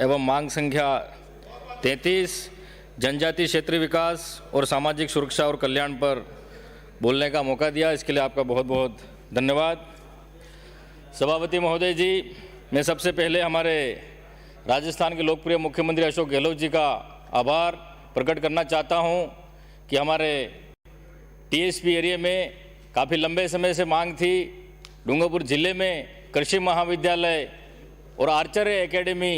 एवं मांग संख्या 33 जनजातीय क्षेत्रीय विकास और सामाजिक सुरक्षा और कल्याण पर बोलने का मौका दिया, इसके लिए आपका बहुत बहुत धन्यवाद। सभापति महोदय जी, मैं सबसे पहले हमारे राजस्थान के लोकप्रिय मुख्यमंत्री अशोक गहलोत जी का आभार प्रकट करना चाहता हूं कि हमारे टीएसपी एरिया में काफ़ी लंबे समय से मांग थी। डूंगरपुर जिले में कृषि महाविद्यालय और आर्चरी एकेडमी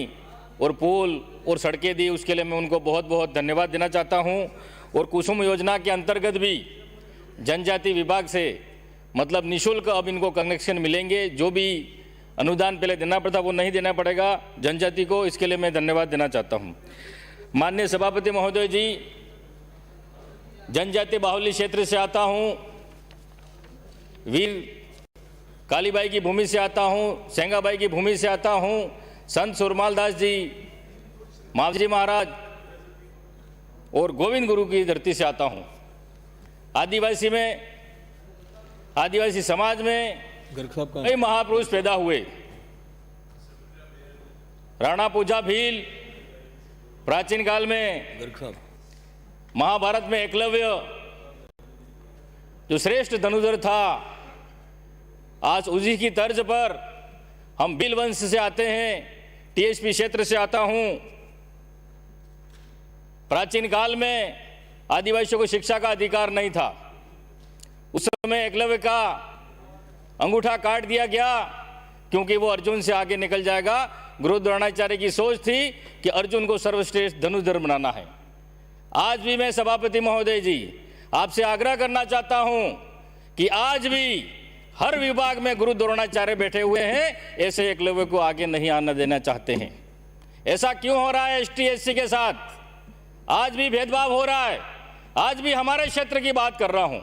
और पुल और सड़कें दी, उसके लिए मैं उनको बहुत बहुत धन्यवाद देना चाहता हूं। और कुसुम योजना के अंतर्गत भी जनजाति विभाग से मतलब निःशुल्क अब इनको कनेक्शन मिलेंगे। जो भी अनुदान पहले देना पड़ता वो नहीं देना पड़ेगा जनजाति को, इसके लिए मैं धन्यवाद देना चाहता हूं। माननीय सभापति महोदय जी, जनजाति बाहुल्य क्षेत्र से आता हूं, वीर कालीबाई की भूमि से आता हूं, सेंगाबाई की भूमि से आता हूं, संत सुरमाल दास जी, मावजी महाराज और गोविंद गुरु की धरती से आता हूं। आदिवासी समाज में कई महापुरुष पैदा हुए। राणा पूजा भील, प्राचीन काल में महाभारत में एकलव्य जो श्रेष्ठ धनुर्धर था, आज उसी की तर्ज पर हम भील वंश से आते हैं, टीएसपी क्षेत्र से आता हूं। प्राचीन काल में आदिवासियों को शिक्षा का अधिकार नहीं था। उस समय एकलव्य का अंगूठा काट दिया गया क्योंकि वो अर्जुन से आगे निकल जाएगा। गुरु द्रोणाचार्य की सोच थी कि अर्जुन को सर्वश्रेष्ठ धनुर्धर बनाना है। आज भी मैं सभापति महोदय जी आपसे आग्रह करना चाहता हूं कि आज भी हर विभाग में गुरु द्रोणाचार्य बैठे हुए हैं, ऐसे एकलव्य को आगे नहीं आना देना चाहते हैं। ऐसा क्यों हो रहा है एसटी एससी के साथ? आज भी भेदभाव हो रहा है। आज भी हमारे क्षेत्र की बात कर रहा हूं,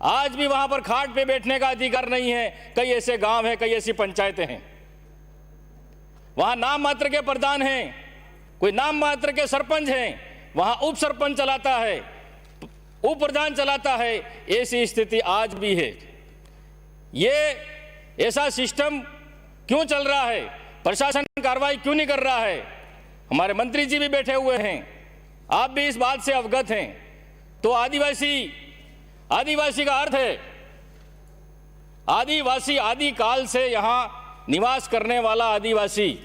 आज भी वहां पर खाट पे बैठने का अधिकार नहीं है। कई ऐसे गांव हैं, कई ऐसी पंचायतें हैं, वहां नाम मात्र के प्रधान हैं, कोई नाम मात्र के सरपंच हैं, वहां उप सरपंच चलाता है, उप प्रधान चलाता है। ऐसी स्थिति आज भी है। ये ऐसा सिस्टम क्यों चल रहा है? प्रशासन कार्रवाई क्यों नहीं कर रहा है? हमारे मंत्री जी भी बैठे हुए हैं, आप भी इस बात से अवगत हैं। तो आदिवासी का अर्थ है आदिवासी, आदि काल से यहां निवास करने वाला आदिवासी।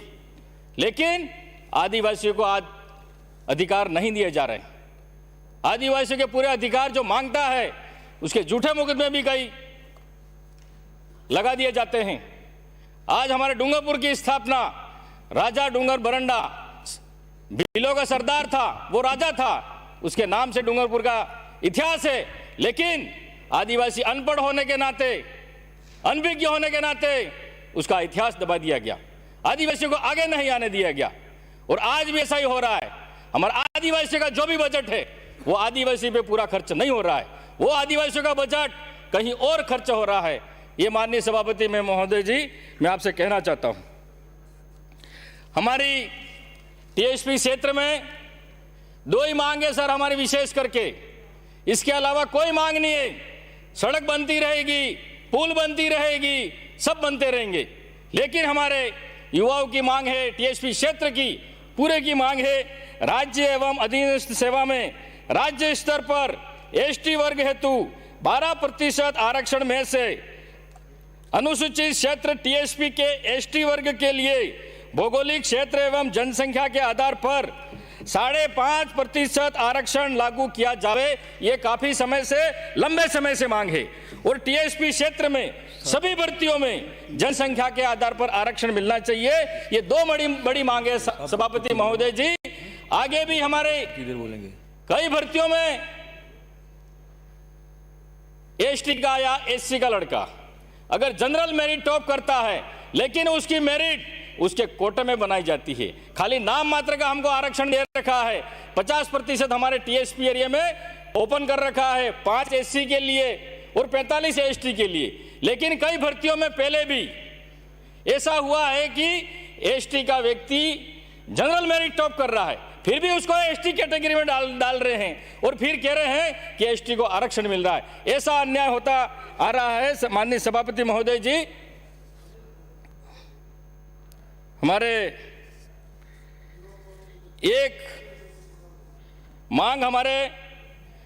लेकिन आदिवासियों को आज अधिकार नहीं दिए जा रहे। आदिवासियों के पूरे अधिकार जो मांगता है उसके झूठे मुकदमे भी कई लगा दिए जाते हैं। आज हमारे डूंगरपुर की स्थापना राजा डूंगर बरंडा, भीलों का सरदार था, वो राजा था, उसके नाम से डूंगरपुर का इतिहास है। लेकिन आदिवासी अनपढ़ होने के नाते, अनभिज्ञ होने के नाते उसका इतिहास दबा दिया गया, आदिवासियों को आगे नहीं आने दिया गया। और आज भी ऐसा ही हो रहा है। हमारा आदिवासी का जो भी बजट है वो आदिवासी पे पूरा खर्च नहीं हो रहा है, वो आदिवासियों का बजट कहीं और खर्च हो रहा है। ये माननीय सभापति में महोदय जी मैं आपसे कहना चाहता हूं। हमारी टीएसपी क्षेत्र में दो ही मांग है सर हमारी, विशेष करके इसके अलावा कोई मांग नहीं है। सड़क बनती रहेगी, पुल बनती रहेगी, सब बनते रहेंगे, लेकिन हमारे युवाओं की मांग है, टीएसपी क्षेत्र की पूरे की मांग है, राज्य एवं अधीनस्थ सेवा में राज्य स्तर पर एसटी वर्ग हेतु 12% आरक्षण में से अनुसूचित क्षेत्र टीएसपी के एसटी वर्ग के लिए भौगोलिक क्षेत्र एवं जनसंख्या के आधार पर 5.5% आरक्षण लागू किया जाए। ये काफी समय से, लंबे समय से मांग है। और टीएसपी क्षेत्र में सभी भर्तियों में जनसंख्या के आधार पर आरक्षण मिलना चाहिए। ये दो बड़ी मांग है सभापति महोदय जी। आगे भी हमारे कई भर्तियों में एसटी का या एससी का लड़का अगर जनरल मेरिट टॉप करता है, लेकिन उसकी मेरिट उसके कोटे में बनाई जाती है। खाली नाम मात्र का हमको आरक्षण दे रखा है। 50% हमारे टीएसपी एरिया में ओपन कर रखा है, 5 एससी के लिए और 45 एसटी के लिए। लेकिन कई भर्तियों में पहले भी ऐसा हुआ है कि एसटी का व्यक्ति जनरल मेरिट टॉप कर रहा है, फिर भी उसको एसटी कैटेगरी में डाल रहे हैं और फिर कह रहे हैं कि एसटी को आरक्षण मिल रहा है। ऐसा अन्याय होता आ रहा है। माननीय सभापति महोदय जी, हमारे एक मांग हमारे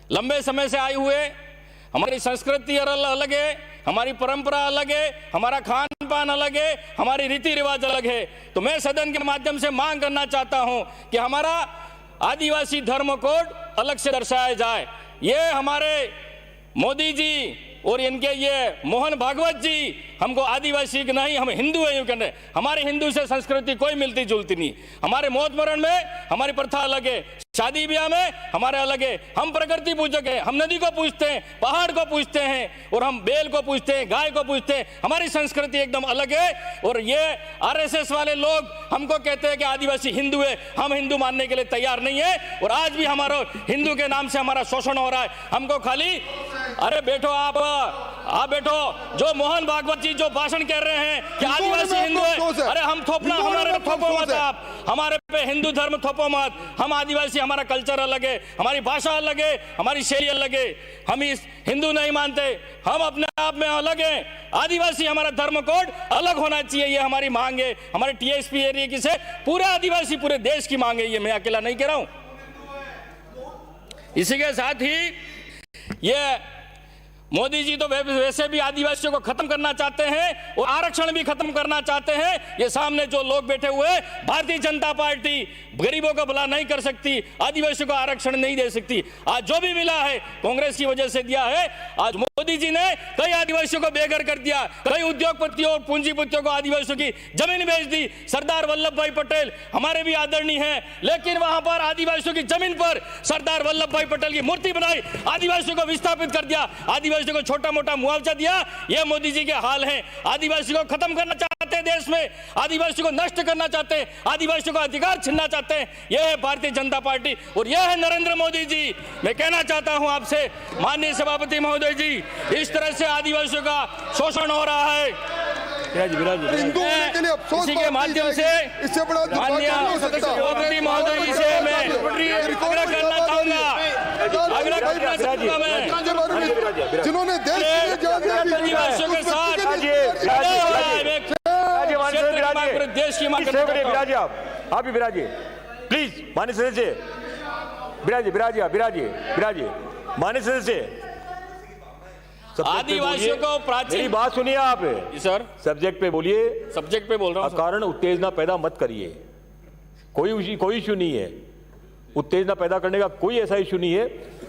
लंबे समय से आए हुए, हमारी संस्कृति अलग है, हमारी परंपरा अलग है, हमारा खान पान अलग है, हमारी रीति रिवाज अलग है। तो मैं सदन के माध्यम से मांग करना चाहता हूं कि हमारा आदिवासी धर्म कोड अलग से दर्शाया जाए। ये हमारे मोदी जी और इनके ये मोहन भागवत जी हमको आदिवासी की नहीं, हम हिंदू हैं यूं कहते। हमारे हिंदू से संस्कृति कोई मिलती जुलती नहीं। हमारे मौत मरण में हमारी प्रथा अलग है, शादी ब्याह में हमारे अलग है। हम प्रकृति पूजक हैं, हम नदी को पूजते हैं, पहाड़ को पूजते हैं, और हम बैल को पूजते हैं, गाय को पूजते हैं। हमारी संस्कृति एकदम अलग है। और ये आरएसएस वाले लोग हमको कहते हैं कि आदिवासी हिंदू है, हम हिंदू मानने के लिए तैयार नहीं है। और आज भी हमारा हिंदू के नाम से हमारा शोषण हो रहा है। हमको खाली अरे बैठो आप बैठो। जो मोहन भागवत जी जो भाषण कह रहे हैं कि आदिवासी हिंदू है, अरे हम थोपना, हमारे पे थोपो मत आप, हमारे पे हिंदू धर्म थोपो मत। हम आदिवासी, हमारा कल्चर अलग है, हमारी भाषा अलग है, हमारी शैली अलग है। हम इस हिंदू नहीं मानते, हम अपने आप में अलग हैं। आदिवासी हमारा धर्म कोड अलग होना चाहिए, ये हमारी मांग है। हमारे टीएसपी एरिया की से पूरा आदिवासी, पूरे देश की मांग है, ये मैं अकेला नहीं कह रहा हूं। इसी के साथ ही ये मोदी जी तो वैसे भी आदिवासियों को खत्म करना चाहते हैं और आरक्षण भी खत्म करना चाहते हैं। ये सामने जो लोग बैठे हुए, भारतीय जनता पार्टी गरीबों का भला नहीं कर सकती, आदिवासियों को आरक्षण नहीं दे सकती। आज जो भी मिला है कांग्रेस की वजह से दिया है। आज मोदी जी ने कई आदिवासियों को बेघर कर दिया, कई उद्योगपतियों और पूंजीपतियों को आदिवासियों की जमीन बेच दी। सरदार वल्लभ भाई पटेल हमारे भी आदरणीय हैं, लेकिन वहां पर आदिवासियों की जमीन पर सरदार वल्लभ भाई पटेल की मूर्ति बनाई, आदिवासियों को विस्थापित कर दिया, आदिवासियों को छोटा मोटा मुआवजा दिया। यह मोदी जी के हाल हैं। आदिवासियों को खत्म करना चाहते हैं देश में, आदिवासियों को नष्ट करना चाहते हैं, आदिवासियों का अधिकार छीनना चाहते हैं। यह है भारतीय जनता पार्टी और यह है नरेंद्र मोदी जी। मैं कहना चाहता हूं आपसे माननीय सभापति महोदय जी, इस तरह से आदिवासियों का शोषण हो रहा है। इसी के माध्यम से माननीय सभापति महोदय जी से मैं आग्रह करना चाहूंगा, जिन्होंने देश आदिवासियों के साथ देश की मांग विराजिए, आप भी विराजिए प्लीज। माननीय सदस्य विराजिए माननीय सदस्य। आदिवासियों को प्राचीन, मेरी बात सुनिए आप सर, सब्जेक्ट पे बोलिए। सब्जेक्ट पे बोल रहा हूं। कारण उत्तेजना पैदा मत करिए, कोई इशू नहीं है। उत्तेजना पैदा करने का कोई ऐसा इशू नहीं है।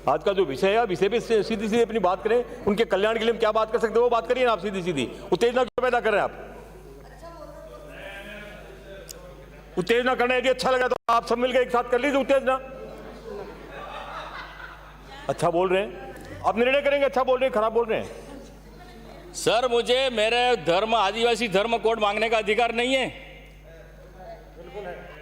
आज का जो विषय है, विषय पे सीधी सीधी अपनी बात करें। उनके कल्याण के लिए हम क्या बात कर सकते हैं वो बात करिए ना आप सीधी सीधी। उत्तेजना क्यों पैदा कर रहे हैं आप? उत्तेजना करना यदि अच्छा लगा तो आप सब मिलकर एक साथ कर लीजिए उत्तेजना। अच्छा बोल रहे हैं आप, निर्णय करेंगे अच्छा बोल रहे हैं खराब बोल रहे हैं? सर मुझे मेरे धर्म, आदिवासी धर्म कोड मांगने का अधिकार नहीं है।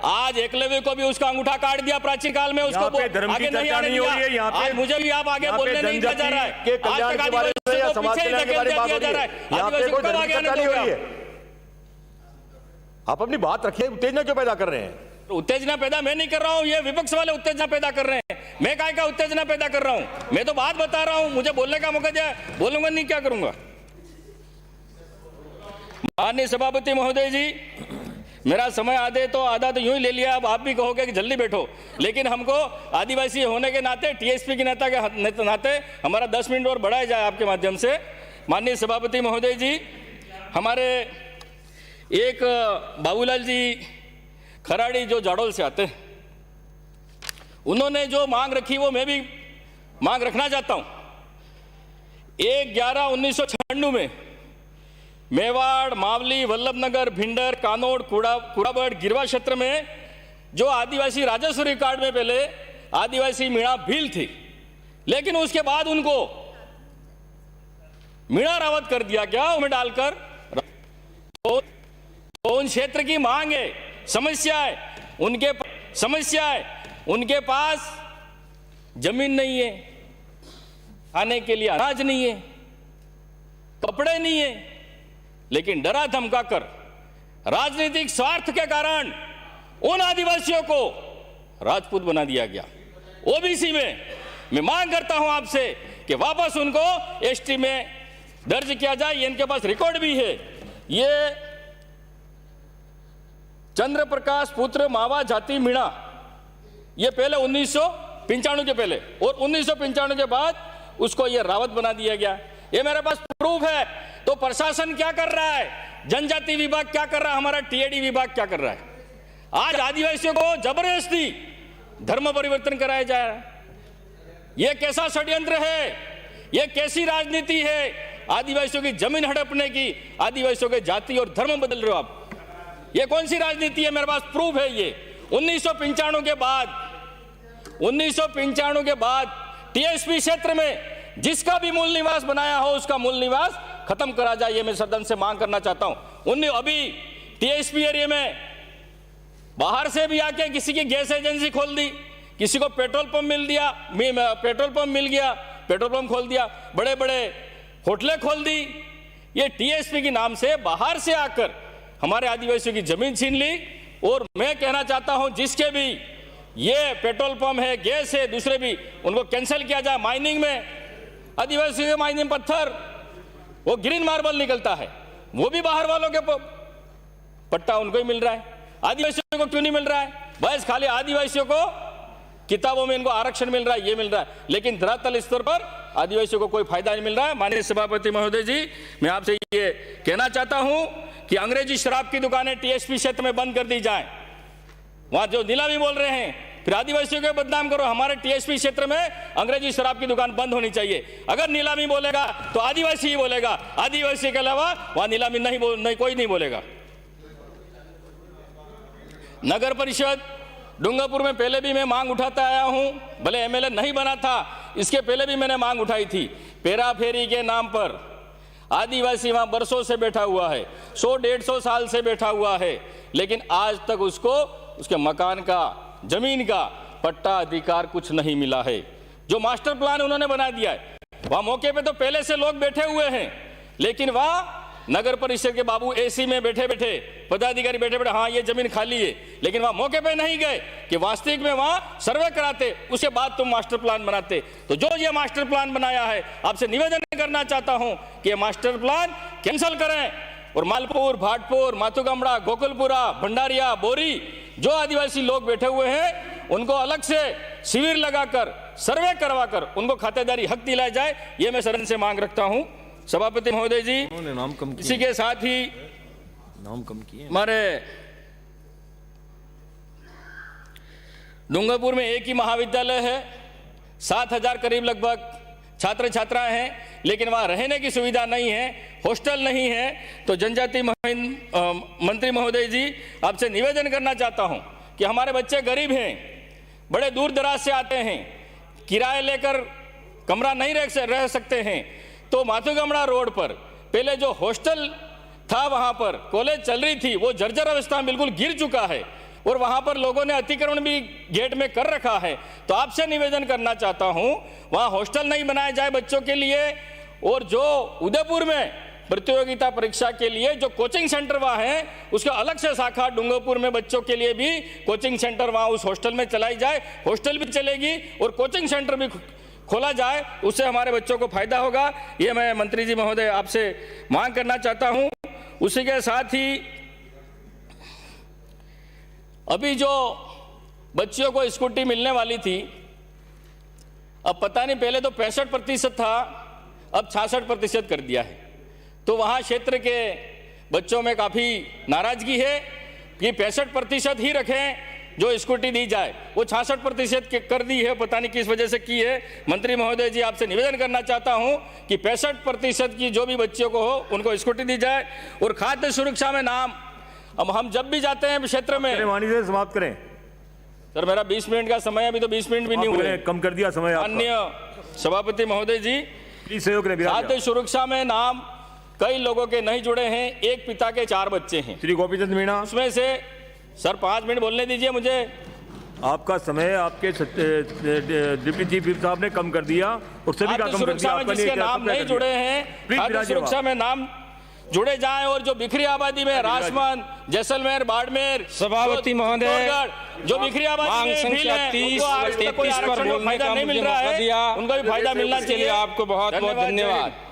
आज एकलव्य को भी उसका अंगूठा काट दिया प्राचीन काल में, उसको आगे नहीं आने दिया। आज मुझे भी आप आगे बोलने नहीं दिया जा रहा है। के कल्याण के बारे में या समाज कल्याण के बारे में बात हो रही है, यहाँ पे कोई धर्म की चर्चा नहीं हो रही है। आप अपनी बात रखिए, उत्तेजना क्यों पैदा कर रहे हैं? उत्तेजना पैदा मैं नहीं कर रहा हूं, ये विपक्ष वाले उत्तेजना पैदा कर रहे हैं। मैं काय का उत्तेजना पैदा कर रहा हूं? मैं तो बात बता रहा हूं, मुझे बोलने का मौका दिया, बोलूंगा नहीं, क्या करूंगा? माननीय सभापति महोदय जी, मेरा समय आधे तो आधा तो यूं ही ले लिया। अब आप भी कहोगे कि जल्दी बैठो, लेकिन हमको आदिवासी होने के नाते, टीएसपी के नेता के नाते हमारा 10 मिनट और बढ़ाया जाए आपके माध्यम से। माननीय सभापति महोदय जी, हमारे एक बाबूलाल जी खराड़ी जो जाडोल से आते हैं, उन्होंने जो मांग रखी वो मैं भी मांग रखना चाहता हूं। 1/11/1996 में मेवाड़, मावली, वल्लभनगर, भिंडर, कानोड़, कुड़ाबड़, गिरवा क्षेत्र में जो आदिवासी राजस्व रिकॉर्ड में पहले आदिवासी मीणा भील थी, लेकिन उसके बाद उनको मीणा रावत कर दिया गया उनमें डालकर। तो उन क्षेत्र की मांग है, समस्या है, उनके पास जमीन नहीं है, खाने के लिए अनाज नहीं है, कपड़े नहीं है, लेकिन डरा धमका कर राजनीतिक स्वार्थ के कारण उन आदिवासियों को राजपूत बना दिया गया। ओबीसी में मैं मांग करता हूं आपसे कि वापस उनको एसटी में दर्ज किया जाए। इनके पास रिकॉर्ड भी है। ये चंद्र प्रकाश पुत्र मावा जाति मीणा ये पहले 1995 के पहले, और 1995 के बाद उसको ये रावत बना दिया गया। ये मेरे पास प्रूफ है। तो प्रशासन क्या कर रहा है, जनजाति विभाग क्या कर रहा है, हमारा टीएडी विभाग क्या कर रहा है? आज आदिवासियों को जबरदस्ती धर्म परिवर्तन कराया जा रहा है। यह कैसा षड्यंत्र है, यह कैसी राजनीति है? आदिवासियों की जमीन हड़पने की, आदिवासियों के जाति और धर्म बदल रहे हो आप। यह कौन सी राजनीति है? मेरे पास प्रूफ है। ये 1995 के बाद टीएसपी क्षेत्र में जिसका भी मूल निवास बनाया हो उसका मूल निवास खत्म करा जाए, ये मैं सदन से मांग करना चाहता हूं। अभी टीएसपी एरिया में बाहर से भी आके किसी की गैस एजेंसी खोल दी, किसी को पेट्रोल पंप मिल गया, पेट्रोल पंप खोल दिया, बड़े बड़े होटलें खोल दी। ये टीएसपी के नाम से बाहर से आकर हमारे आदिवासियों की जमीन छीन ली। और मैं कहना चाहता हूं जिसके भी ये पेट्रोल पंप है, गैस है, दूसरे भी, उनको कैंसिल किया जाए। माइनिंग में आदिवासियों के माइनिंग पत्थर, वो ग्रीन मार्बल निकलता है, वो भी बाहर वालों के पट्टा उनको ही मिल रहा है, आदिवासियों को क्यों नहीं मिल रहा है? बस खाली आदिवासियों को किताबों में इनको आरक्षण मिल रहा है, ये मिल रहा है, लेकिन धरातल स्तर पर आदिवासियों को कोई फायदा नहीं मिल रहा है। माननीय सभापति महोदय जी, मैं आपसे ये कहना चाहता हूं कि अंग्रेजी शराब की दुकानें टीएसपी क्षेत्र में बंद कर दी जाए। वहां जो नीलामी बोल रहे हैं, फिर आदिवासियों को बदनाम करो। हमारे टीएसपी क्षेत्र में अंग्रेजी शराब की दुकान बंद होनी चाहिए। अगर नीलामी बोलेगा तो आदिवासी ही बोलेगा, आदिवासी के अलावा वहां नीलामी नहीं कोई नहीं बोलेगा। नगर परिषद डूंगरपुर में पहले भी मैं मांग उठाता आया हूं, भले एमएलए नहीं बना था, इसके पहले भी मैंने मांग उठाई थी। पेरा फेरी के नाम पर आदिवासी वहां बरसों से बैठा हुआ है, 100-150 साल से बैठा हुआ है, लेकिन आज तक उसको उसके मकान का, जमीन का पट्टा अधिकार कुछ नहीं मिला है। जो मास्टर प्लान उन्होंने बना दिया है, वहां मौके पे तो पहले से लोग बैठे हुए हैं, लेकिन वहां नगर परिषद के बाबू एसी में बैठे बैठे, पदाधिकारी बैठे बैठे, हाँ ये जमीन खाली है, लेकिन वहां मौके पे नहीं गए कि वास्तविक में वहां सर्वे कराते, उसके बाद तुम मास्टर प्लान बनाते। तो जो ये मास्टर प्लान बनाया है, आपसे निवेदन करना चाहता हूं कि मास्टर प्लान कैंसिल करें और मालपुर, भाटपुर, माथुगमड़ा, गोकुलपुरा, भंडारिया, बोरी, जो आदिवासी लोग बैठे हुए हैं उनको अलग से शिविर लगाकर, सर्वे करवाकर उनको खातेदारी हक दिलाया जाए। ये मैं सदन से मांग रखता हूं। सभापति महोदय जी, नाम कम किए, इसी के साथ ही नाम कम किए। हमारे डूंगरपुर में एक ही महाविद्यालय है, 7000 करीब लगभग छात्र छात्राएं हैं, लेकिन वहां रहने की सुविधा नहीं है, हॉस्टल नहीं है। तो जनजाति मंत्री महोदय जी, आपसे निवेदन करना चाहता हूं कि हमारे बच्चे गरीब हैं, बड़े दूर दराज से आते हैं, किराए लेकर कमरा नहीं रह सकते हैं। तो माथुगमड़ा रोड पर पहले जो हॉस्टल था, वहां पर कॉलेज चल रही थी, वो जर्जर अवस्था में बिल्कुल गिर चुका है और वहां पर लोगों ने अतिक्रमण भी गेट में कर रखा है। तो आपसे निवेदन करना चाहता हूं, वहां हॉस्टल नहीं बनाया जाए बच्चों के लिए। और जो उदयपुर में प्रतियोगिता परीक्षा के लिए जो कोचिंग सेंटर वहां है, उसका अलग से शाखा डूंगरपुर में बच्चों के लिए भी कोचिंग सेंटर वहां उस हॉस्टल में चलाई जाए। हॉस्टल भी चलेगी और कोचिंग सेंटर भी खोला जाए, उससे हमारे बच्चों को फायदा होगा। ये मैं मंत्री जी महोदय आपसे मांग करना चाहता हूं। उसी के साथ ही अभी जो बच्चियों को स्कूटी मिलने वाली थी, अब पता नहीं, पहले तो 65% था, अब 66% कर दिया है। तो वहां क्षेत्र के बच्चों में काफी नाराजगी है कि 65% ही रखें जो स्कूटी दी जाए, वो 66% कर दी है, पता नहीं किस वजह से की है। मंत्री महोदय जी, आपसे निवेदन करना चाहता हूं कि 65% की जो भी बच्चियों को हो उनको स्कूटी दी जाए। और खाद्य सुरक्षा में नाम, अब हम जब भी जाते हैं क्षेत्र में, वाणी से समाप्त करें सर, मेरा 20 मिनट का समय, अभी तो 20 मिनट भी नहीं हुए, कम कर दिया समय। माननीय सभापति महोदय जी, प्लीज सहयोग करें। खाद्य सुरक्षा में नाम कई लोगों के नहीं जुड़े हैं, एक पिता के 4 बच्चे हैं। श्री गोपीचंद मीणा, उसमें से सर 5 मिनट बोलने दीजिए मुझे। आपका समय आपके डिप्टी चीफ व्हिप साहब ने कम कर दिया और सभी का कम कर दिया। जिसके नाम नहीं जुड़े हैं, खाद्य सुरक्षा में नाम जुड़े जाएं। और जो बिखरी आबादी में राजमंद, जैसलमेर, बाड़मेर, सभापति महोदय, जो बिखरी आबादी में फील है, उनको आज तक कोई आरक्षण का फायदा नहीं मिल रहा है, उनको भी फायदा मिलना चाहिए। आपको बहुत बहुत धन्यवाद।